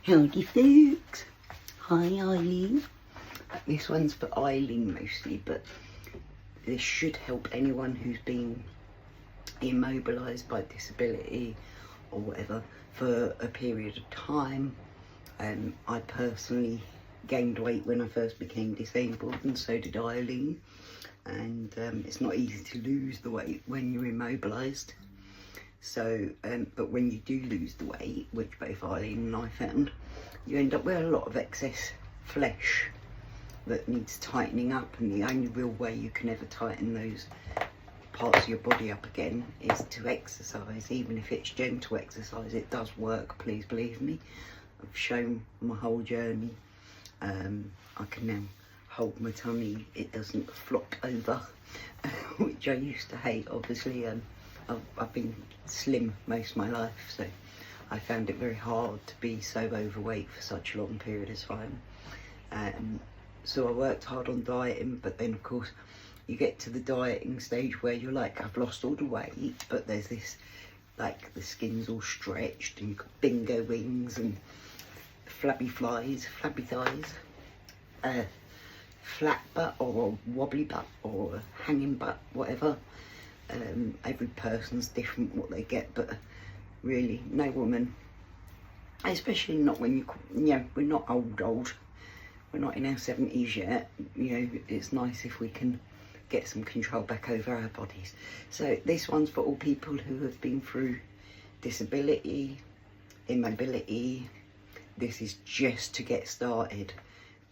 Howdy folks, hi Eileen. This one's for Eileen mostly, but this should help anyone who's been immobilised by disability or whatever for a period of time. I personally gained weight when I first became disabled, and so did Eileen, and it's not easy to lose the weight when you're immobilised. So, but when you do lose the weight, which both Eileen and I found, you end up with a lot of excess flesh that needs tightening up, and the only real way you can ever tighten those parts of your body up again is to exercise. Even if it's gentle exercise, it does work, please believe me. I've shown my whole journey. I can now hold my tummy, it doesn't flop over, which I used to hate, obviously. I've been slim most of my life, so I found it very hard to be so overweight for such a long period of time. So I worked hard on dieting, but then of course you get to the dieting stage where you're like, I've lost all the weight, but there's this, like, the skin's all stretched and you've got bingo wings and flabby thighs, flat butt or wobbly butt or hanging butt, whatever. Every person's different what they get, but really no woman, especially not when we're not old, we're not in our 70s yet, it's nice if we can get some control back over our bodies. So this one's for all people who have been through disability, immobility. This is just to get started.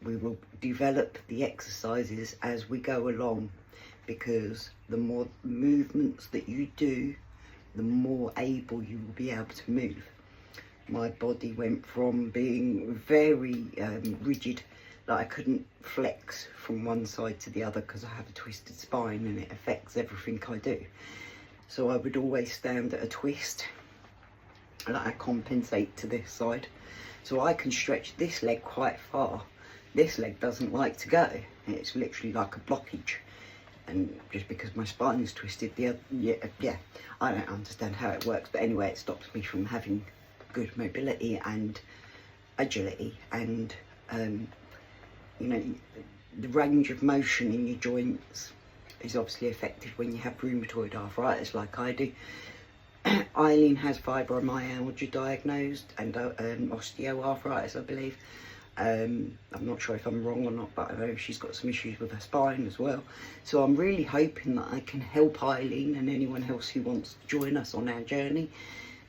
We will develop the exercises as we go along, because the more movements that you do, the more able you will be able to move. My body went from being very rigid, that I couldn't flex from one side to the other because I have a twisted spine and it affects everything I do. So I would always stand at a twist, like I compensate to this side. So I can stretch this leg quite far. This leg doesn't like to go. It's literally like a blockage. And just because my spine is twisted, I don't understand how it works, but anyway, it stops me from having good mobility and agility, and the range of motion in your joints is obviously affected when you have rheumatoid arthritis like I do. Eileen has fibromyalgia diagnosed and osteoarthritis, I believe. I'm not sure if I'm wrong or not, but I know she's got some issues with her spine as well. So I'm really hoping that I can help Eileen and anyone else who wants to join us on our journey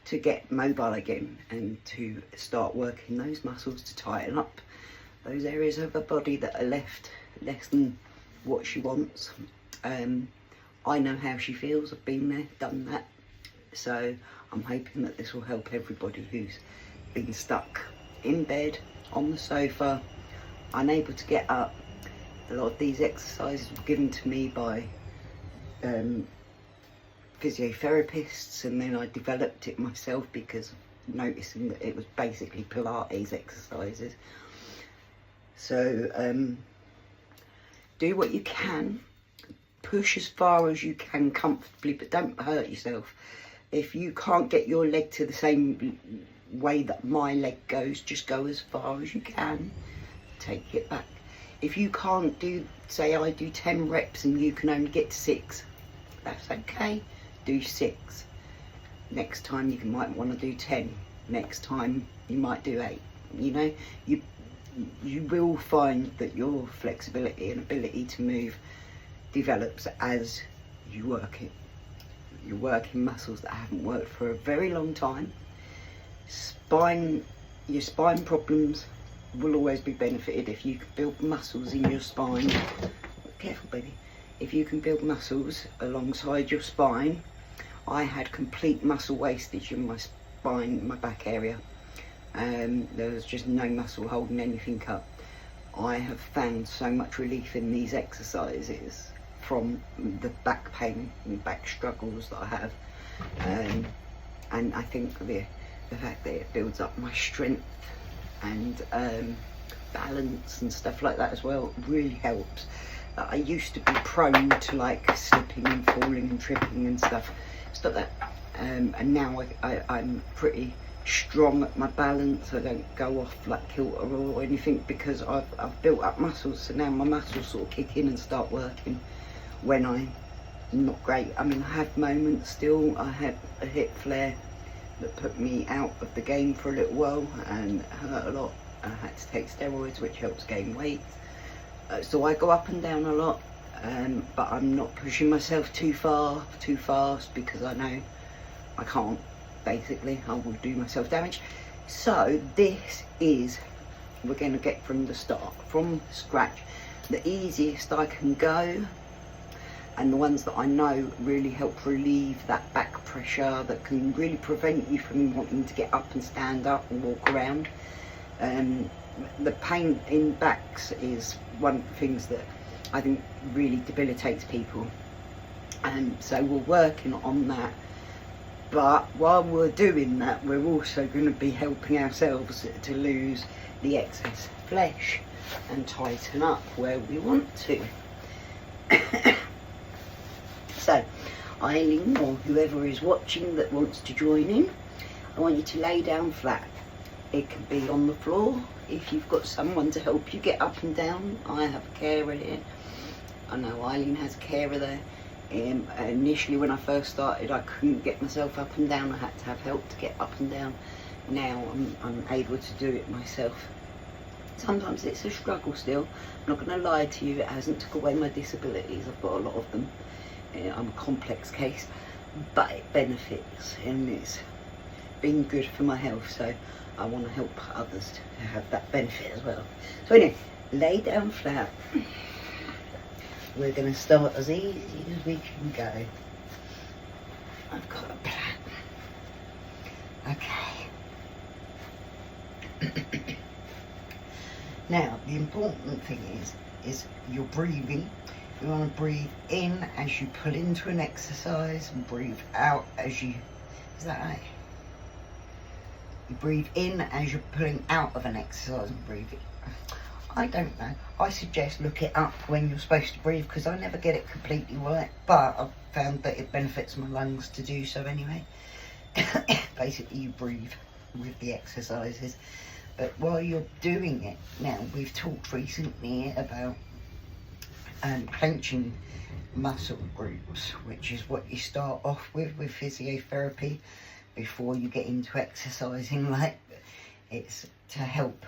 to get mobile again and to start working those muscles to tighten up those areas of her body that are left less than what she wants. I know how she feels, I've been there, done that. So I'm hoping that this will help everybody who's been stuck in bed, on the sofa, unable to get up. A lot of these exercises were given to me by physiotherapists, and then I developed it myself because of noticing that it was basically Pilates exercises. So do what you can, push as far as you can comfortably, but don't hurt yourself. If you can't get your leg to the same way that my leg goes, just go as far as you can, take it back. If you can't do, say I do 10 reps and you can only get to 6, that's okay, do 6. Next time you might want to do 10, next time you might do 8. You will find that your flexibility and ability to move develops as you work it. You're working muscles that haven't worked for a very long time. Your spine problems will always be benefited if you can build muscles in your spine. Careful, baby. If you can build muscles alongside your spine. I had complete muscle wastage in my spine, my back area. There was just no muscle holding anything up. I have found so much relief in these exercises from the back pain and back struggles that I have. And I think the fact that it builds up my strength and balance and stuff like that as well really helps. I used to be prone to like slipping and falling and tripping and stuff like that, and now I'm pretty strong at my balance. I don't go off like kilter or anything, because I've built up muscles, so now my muscles sort of kick in and start working when I'm not great. I mean, I have moments still. I had a hip flare that put me out of the game for a little while and hurt a lot. I had to take steroids, which helps gain weight. So I go up and down a lot, but I'm not pushing myself too far, too fast, because I know I can't. Basically, I will do myself damage. So this is, we're going to get from the start, from scratch, the easiest I can go, and the ones that I know really help relieve that back pressure that can really prevent you from wanting to get up and stand up and walk around. The pain in backs is one of the things that I think really debilitates people, and so we're working on that. But while we're doing that, we're also going to be helping ourselves to lose the excess flesh and tighten up where we want to. So, Eileen, or whoever is watching that wants to join in, I want you to lay down flat. It can be on the floor if you've got someone to help you get up and down. I have a carer here. I know Eileen has a carer there. Initially when I first started, I couldn't get myself up and down. I had to have help to get up and down. Now I'm able to do it myself. Sometimes it's a struggle still. I'm not going to lie to you, it hasn't took away my disabilities. I've got a lot of them. I'm a complex case, but it benefits and it's been good for my health, so I want to help others to have that benefit as well. So anyway, lay down flat. We're going to start as easy as we can go. I've got a plan. Okay. Now, the important thing is you're breathing. You want to breathe in as you pull into an exercise and breathe out as you... Is that right? You breathe in as you're pulling out of an exercise and breathe in. I don't know. I suggest look it up when you're supposed to breathe, because I never get it completely right, but I've found that it benefits my lungs to do so anyway. Basically, you breathe with the exercises. But while you're doing it, now we've talked recently about clenching muscle groups, which is what you start off with physiotherapy before you get into exercising. Like, it's to help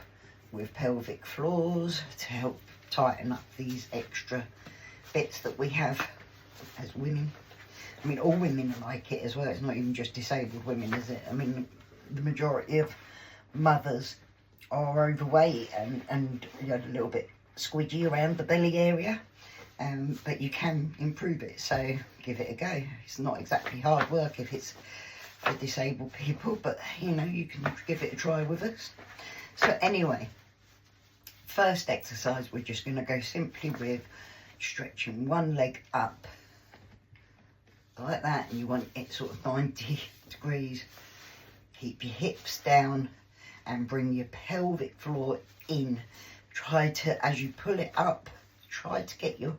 with pelvic floors, to help tighten up these extra bits that we have as women. I mean, all women are like it as well. It's not even just disabled women, is it? I mean, the majority of mothers are overweight and you know, a little bit squidgy around the belly area, but you can improve it, so give it a go. It's not exactly hard work if it's for disabled people, but you know, you can give it a try with us. So anyway, first exercise, we're just going to go simply with stretching one leg up like that, and you want it sort of 90 degrees. Keep your hips down and bring your pelvic floor in. Try to, as you pull it up, try to get your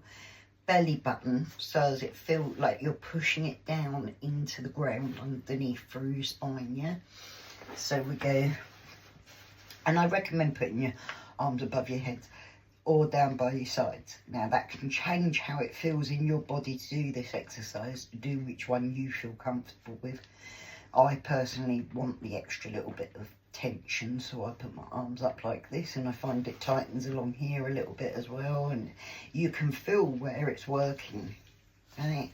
belly button so as it feels like you're pushing it down into the ground underneath through your spine, yeah? So we go, and I recommend putting your arms above your head or down by your sides. Now that can change how it feels in your body to do this exercise. Do which one you feel comfortable with. I personally want the extra little bit of tension, so I put my arms up like this, and I find it tightens along here a little bit as well, and you can feel where it's working. Right?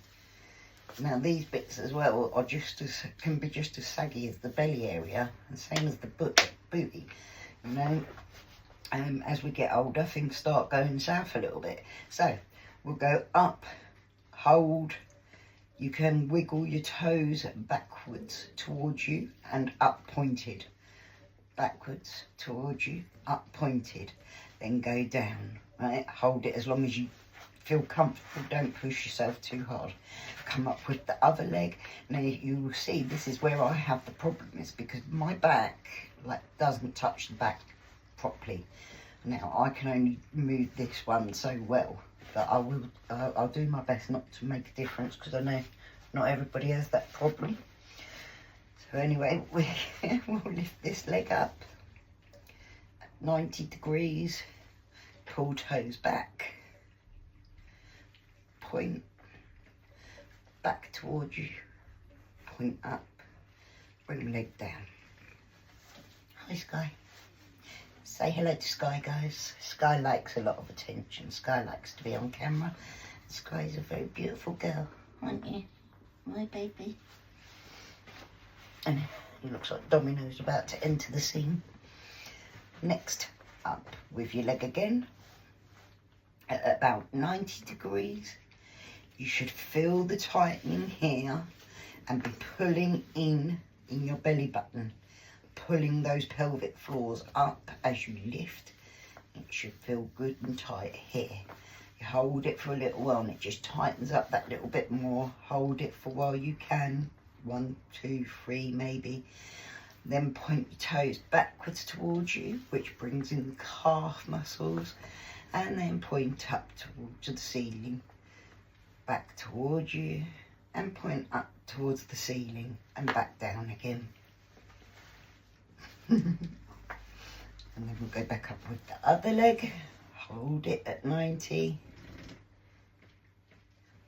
Now these bits as well are can be just as saggy as the belly area, and same as the booty, you know. As we get older, things start going south a little bit. So we'll go up, hold. You can wiggle your toes backwards towards you and up pointed. Backwards towards you, up pointed. Then go down, right? Hold it as long as you feel comfortable. Don't push yourself too hard. Come up with the other leg. Now you will see this is where I have the problem, is because my back doesn't touch the back properly. Now I can only move this one so well, but I'll do my best not to make a difference, because I know not everybody has that problem. So anyway, we'll lift this leg up at 90 degrees, pull toes back, point back towards you, point up, bring leg down. Hi Sky. Say hello to Sky, guys. Sky likes a lot of attention. Sky likes to be on camera. Sky is a very beautiful girl, aren't you? My baby. And it looks like Domino's about to enter the scene. Next, up with your leg again at about 90 degrees. You should feel the tightening here and be pulling in your belly button, pulling those pelvic floors up as you lift. It should feel good and tight here. You hold it for a little while and it just tightens up that little bit more. Hold it for a while you can. 1, 2, 3 maybe. Then point your toes backwards towards you, which brings in the calf muscles, and then point up towards the ceiling, back towards you, and point up towards the ceiling and back down again. And then we'll go back up with the other leg. Hold it at 90.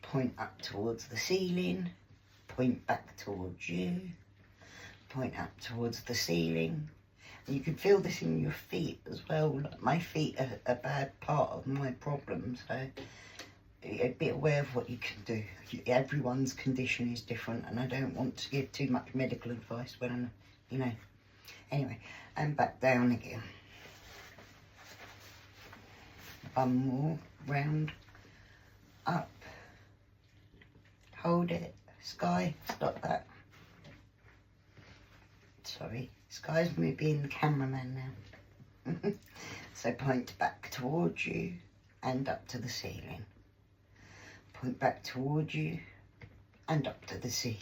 Point up towards the ceiling. Point back towards you. Point up towards the ceiling. And you can feel this in your feet as well. Like my feet are a bad part of my problem, so be aware of what you can do. Everyone's condition is different, and I don't want to give too much medical advice when I'm, you know. Anyway, and back down again. One more round. Up. Hold it. Sky, stop that. Sorry, Sky's me being the cameraman now. So point back towards you and up to the ceiling. Point back towards you and up to the ceiling.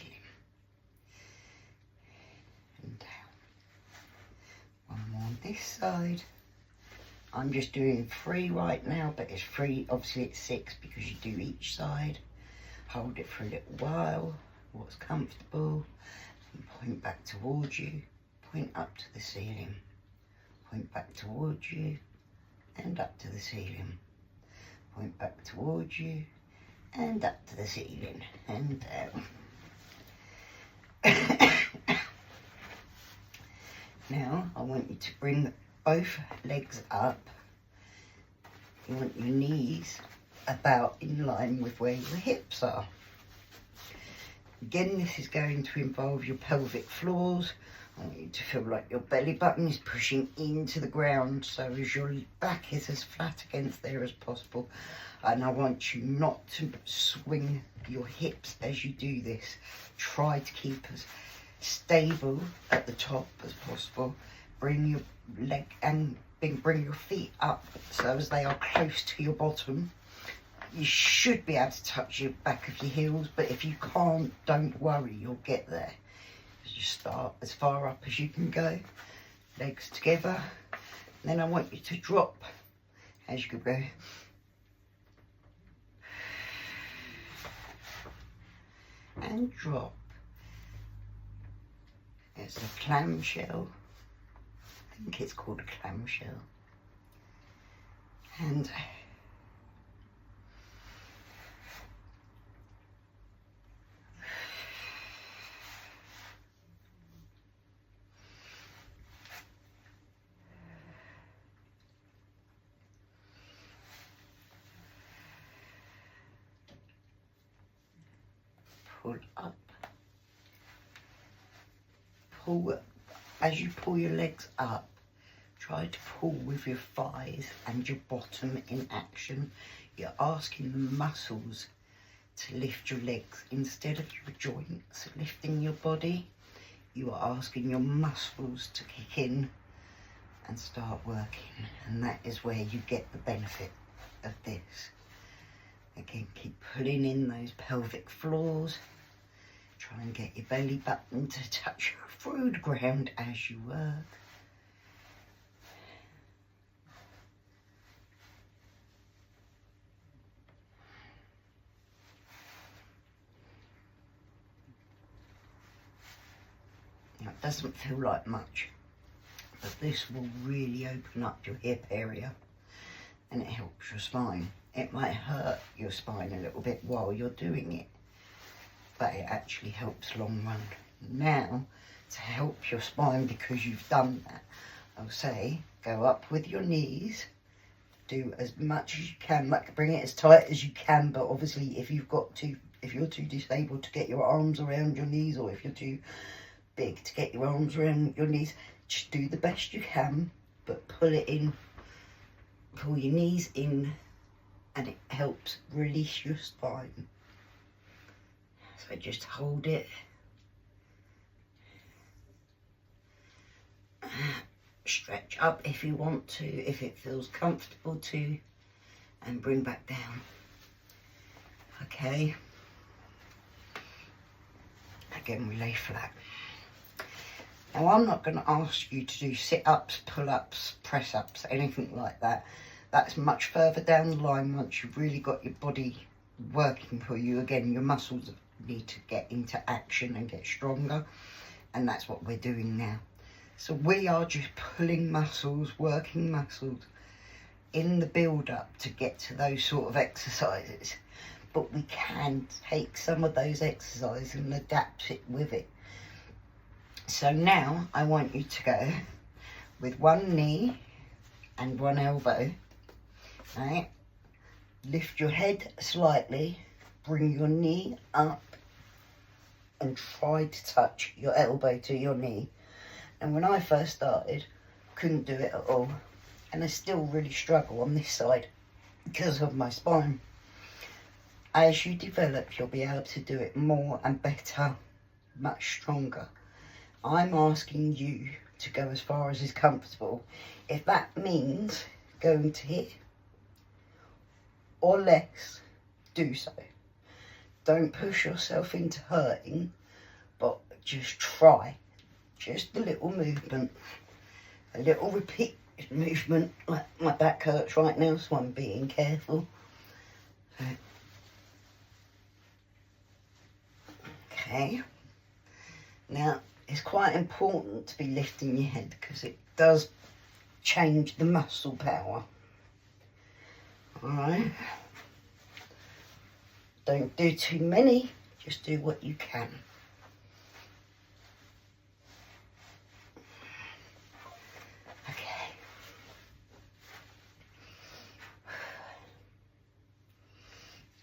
And down. One more on this side. I'm just doing 3 right now, but it's 3, obviously it's 6 because you do each side. Hold it for a little while, what's comfortable, and point back towards you, point up to the ceiling, point back towards you, and up to the ceiling, point back towards you, and up to the ceiling, and down. Now, I want you to bring both legs up. You want your knees about in line with where your hips are. Again, this is going to involve your pelvic floors. I want you to feel like your belly button is pushing into the ground, so as your back is as flat against there as possible. And I want you not to swing your hips as you do this. Try to keep as stable at the top as possible. Bring your leg and bring your feet up so as they are close to your bottom. You should be able to touch your back of your heels, but if you can't, don't worry, you'll get there. You start as far up as you can go, legs together. Then I want you to drop as you go. And drop. It's a clamshell. I think it's called a clamshell. And pull up. Pull, as you pull your legs up, try to pull with your thighs and your bottom in action. You're asking the muscles to lift your legs instead of your joints lifting your body. You are asking your muscles to kick in and start working, and that is where you get the benefit of this. Again, keep pulling in those pelvic floors. Try and get your belly button to touch through the ground as you work. That doesn't feel like much, but this will really open up your hip area and it helps your spine. It might hurt your spine a little bit while you're doing it, but it actually helps long run. Now, to help your spine, because you've done that, I'll say go up with your knees, do as much as you can, like bring it as tight as you can, but obviously if you're too disabled to get your arms around your knees, or if you're too big to get your arms around your knees, just do the best you can, but pull it in, pull your knees in, and it helps release your spine. So just hold it. Stretch up if you want to, if it feels comfortable to, and bring back down. Okay. Again, we lay flat. Now, I'm not going to ask you to do sit-ups, pull-ups, press-ups, anything like that. That's much further down the line once you've really got your body working for you. Again, your muscles need to get into action and get stronger, and that's what we're doing now. So we are just pulling muscles, working muscles in the build-up to get to those sort of exercises. But we can take some of those exercises and adapt it with it. So now I want you to go with one knee and one elbow, right? Lift your head slightly, bring your knee up and try to touch your elbow to your knee. And when I first started, couldn't do it at all. And I still really struggle on this side because of my spine. As you develop, you'll be able to do it more and better, much stronger. I'm asking you to go as far as is comfortable. If that means going to here or less, do so. Don't push yourself into hurting, but just try. Just a little movement, a little repeat movement. Like my back hurts right now, so I'm being careful. Okay. Now, it's quite important to be lifting your head because it does change the muscle power. Alright. Don't do too many, just do what you can.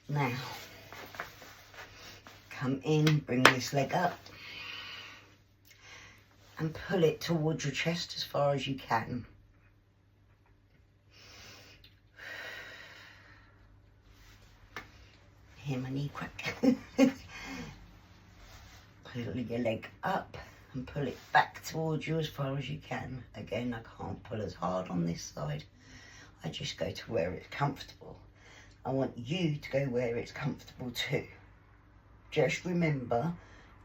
Now, come in, bring this leg up and pull it towards your chest as far as you can. Hear my knee crack. Pull your leg up and pull it back towards you as far as you can. Again, I can't pull as hard on this side. I just go to where it's comfortable. I want you to go where it's comfortable too. Just remember,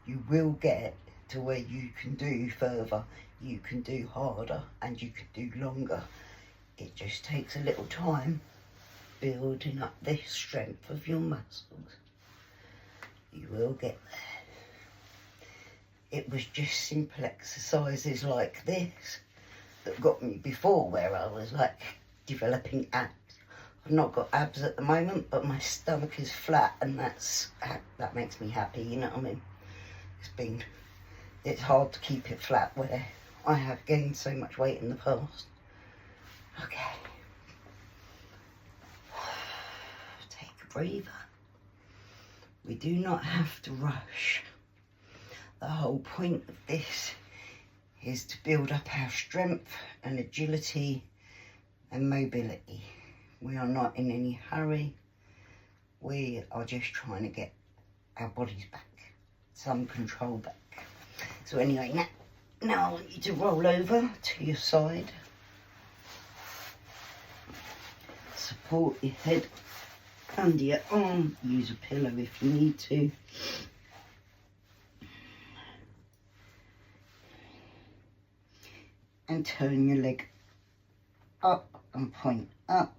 you will get to where you can do further, you can do harder, and you can do longer. It just takes a little time building up the strength of your muscles. You will get there. It was just simple exercises like this that got me before, where I was like developing abs. I've not got abs at the moment, but my stomach is flat, and that makes me happy, you know what I mean? It's hard to keep it flat where I have gained so much weight in the past. Okay. Take a breather. We do not have to rush. The whole point of this is to build up our strength and agility and mobility. We are not in any hurry. We are just trying to get our bodies back, some control back. So anyway, now I want you to roll over to your side. Support your head under your arm. Use a pillow if you need to. And turn your leg up and point up.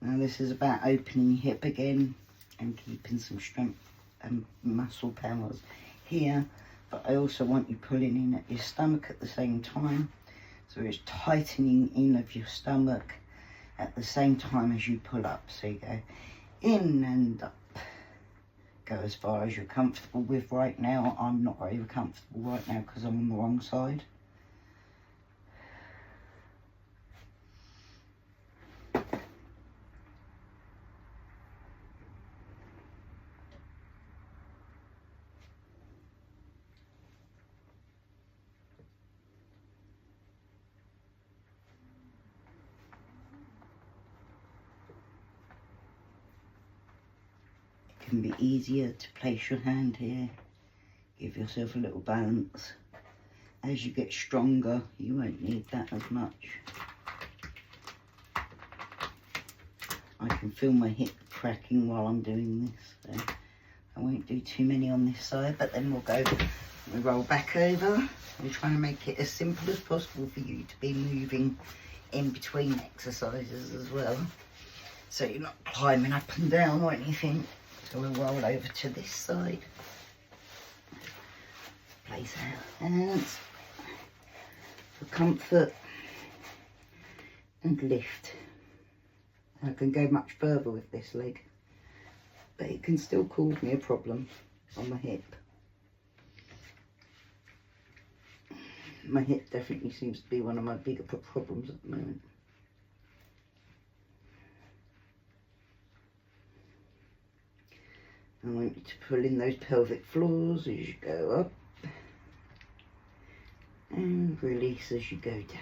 Now this is about opening your hip again and keeping some strength. and muscle powers here, but I also want you pulling in at your stomach at the same time. So it's tightening in of your stomach at the same time as you pull up. So you go in and up. Go as far as you're comfortable with right now. I'm not very comfortable right now because I'm on the wrong side. Can be easier to place your hand here, give yourself a little balance. As you get stronger, you won't need that as much. I can feel my hip cracking while I'm doing this, so I won't do too many on this side, but then we'll roll back over. I'm trying to make it as simple as possible for you to be moving in between exercises as well, so you're not climbing up and down or anything. So we'll roll over to this side, place our hands for comfort and lift. I can go much further with this leg, but it can still cause me a problem on my hip. My hip definitely seems to be one of my bigger problems at the moment. I want you to pull in those pelvic floors as you go up and release as you go down.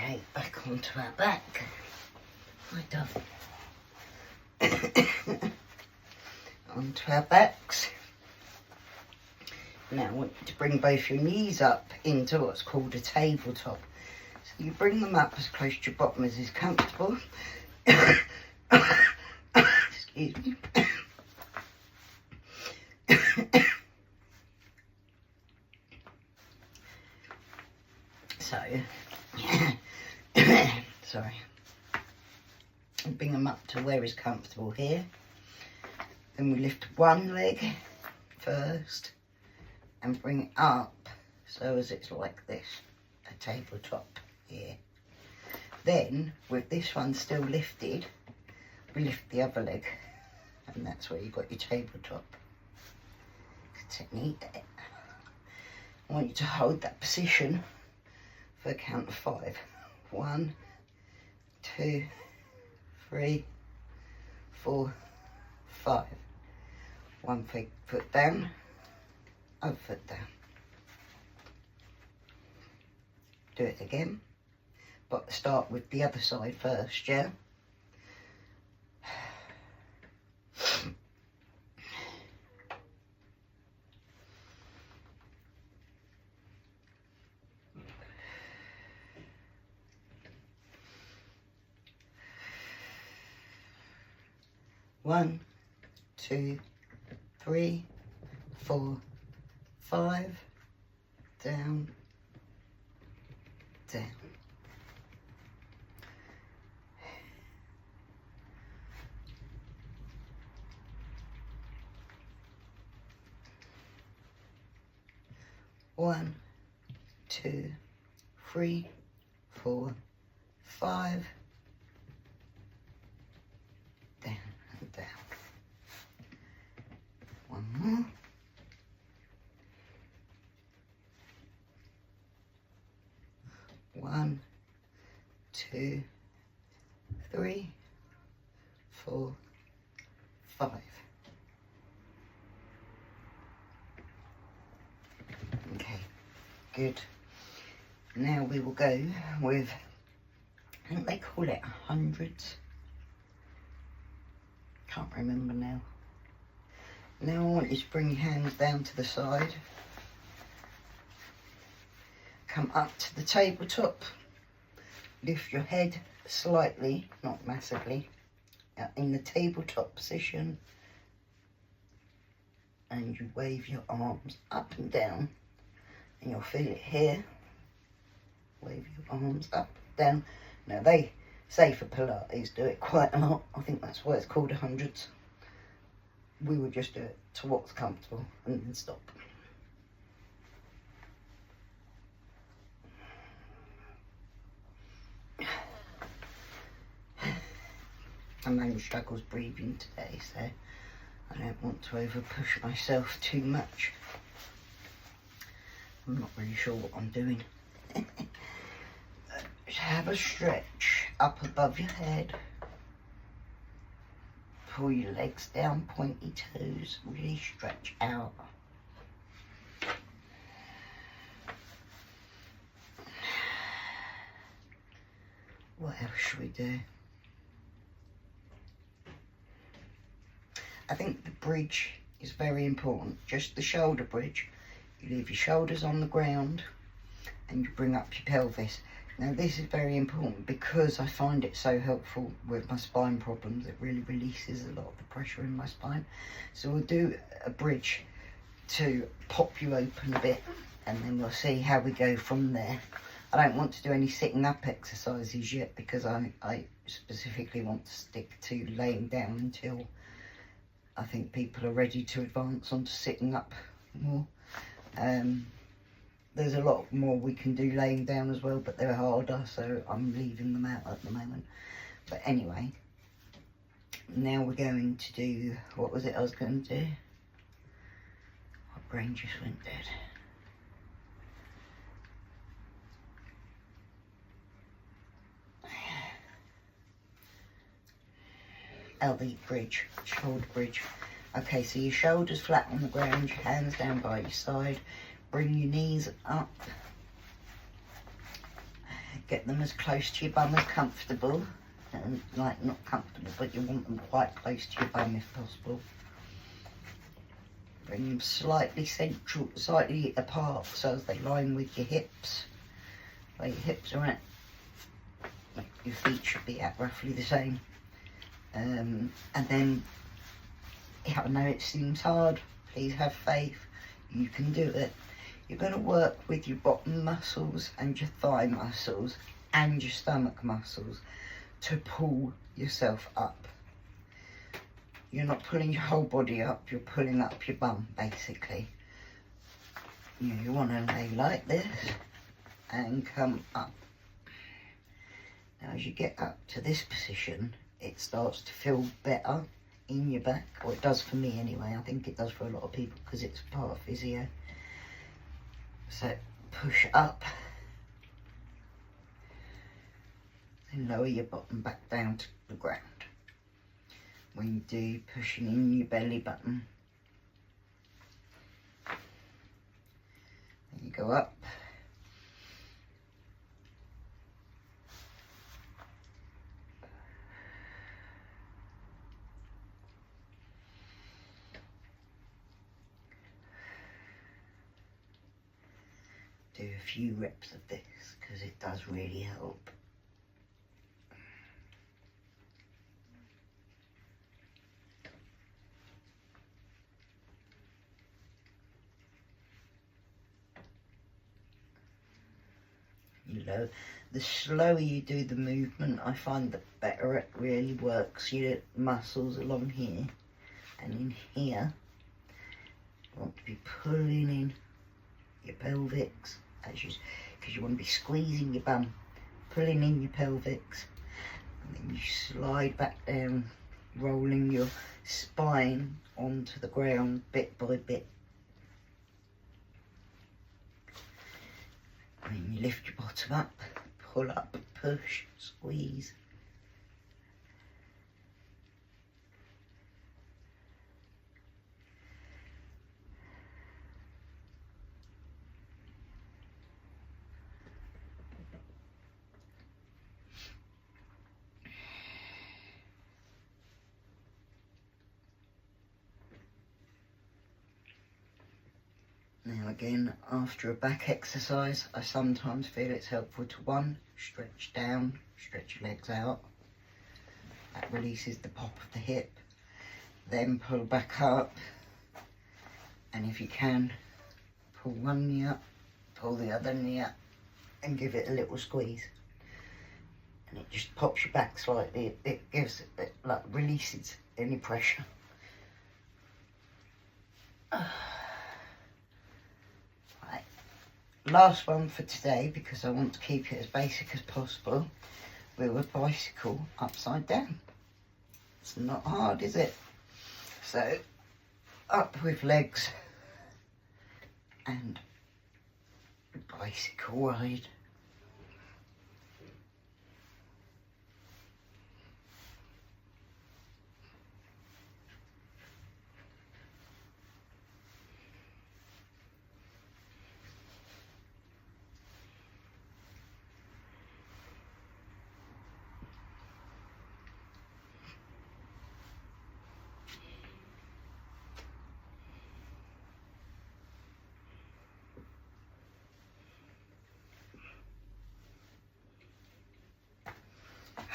Okay, back onto our back. Right done. Onto our backs. Now I want you to bring both your knees up into what's called a tabletop. So you bring them up as close to your bottom as is comfortable. Excuse me. So, sorry. And bring them up to where is comfortable here. Then we lift one leg first and bring it up so as it's like this, a tabletop here. Then, with this one still lifted, we lift the other leg, and that's where you've got your tabletop. Technique. I want you to hold that position for a count of 5. 1, 2, 3, 4, 5. One foot down, other foot down. Do it again, but start with the other side first, yeah? One, 2, 3, 4, 5, down, down. One, 2, 3, 4, 5, down and down. One more. One, 2, 3, 4, 5. Okay, good. Now we will go with, I think they call it 100s. Can't remember now. Now I want you to bring your hands down to the side. Come up to the tabletop. Lift your head slightly, not massively, in the tabletop position. And you wave your arms up and down. And you'll feel it here. Wave your arms up, down. Now they say for Pilates do it quite a lot. I think that's why it's called 100s. We would just do it to what's comfortable and then stop. My main struggle's breathing today, so I don't want to over push myself too much. I'm not really sure what I'm doing. Just have a stretch up above your head. Pull your legs down, pointy toes, really stretch out. What else should we do? I think the bridge is very important, just the shoulder bridge. You leave your shoulders on the ground and you bring up your pelvis. Now this is very important because I find it so helpful with my spine problems. It really releases a lot of the pressure in my spine. So we'll do a bridge to pop you open a bit and then we'll see how we go from there. I don't want to do any sitting up exercises yet because I specifically want to stick to laying down until I think people are ready to advance onto sitting up more. There's a lot more we can do laying down as well, but they're harder, so I'm leaving them out at the moment. But anyway, now we're going to do, what was it I was going to do? My brain just went dead. Oh, the bridge, shoulder bridge. Okay, so your shoulders flat on the ground, your hands down by your side. Bring your knees up. Get them as close to your bum as comfortable. And like, not comfortable, but you want them quite close to your bum if possible. Bring them slightly central, slightly apart so as they line with your hips. Where your hips are at. Your feet should be at roughly the same. And then, yeah, I know it seems hard. Please have faith. You can do it. You're going to work with your bottom muscles and your thigh muscles and your stomach muscles to pull yourself up. You're not pulling your whole body up, you're pulling up your bum, basically. You want to lay like this and come up. Now, as you get up to this position, it starts to feel better in your back, or it does for me anyway. I think it does for a lot of people because it's part of physio. So push up and lower your bottom back down to the ground. When you do, pushing in your belly button. Then you go up. Do a few reps of this because it does really help. You know, the slower you do the movement, I find the better it really works your muscles along here and in here. You want to be pulling in your pelvics because you want to be squeezing your bum, pulling in your pelvics, and then you slide back down, rolling your spine onto the ground bit by bit. And then you lift your bottom up, pull up, push, squeeze. Now again, after a back exercise, I sometimes feel it's helpful to stretch down, stretch your legs out. That releases the pop of the hip. Then pull back up, and if you can, pull one knee up, pull the other knee up, and give it a little squeeze. And it just pops you back slightly. It gives it, like, releases any pressure. Right, last one for today, because I want to keep it as basic as possible. We'll bicycle upside down. It's not hard, is it? So, up with legs and bicycle ride.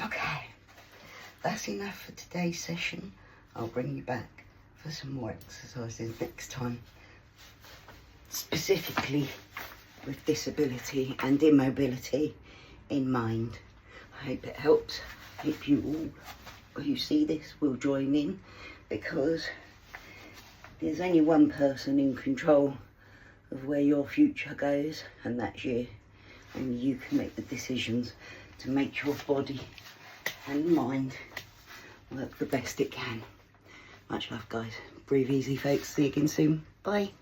Okay, that's enough for today's session. I'll bring you back for some more exercises next time, specifically with disability and immobility in mind. I hope it helps. I hope you all who see this will join in, because there's only one person in control of where your future goes, and that's you. Only you can make the decisions to make your body and mind work the best it can. Much love, guys. Breathe easy, folks. See you again soon. Bye.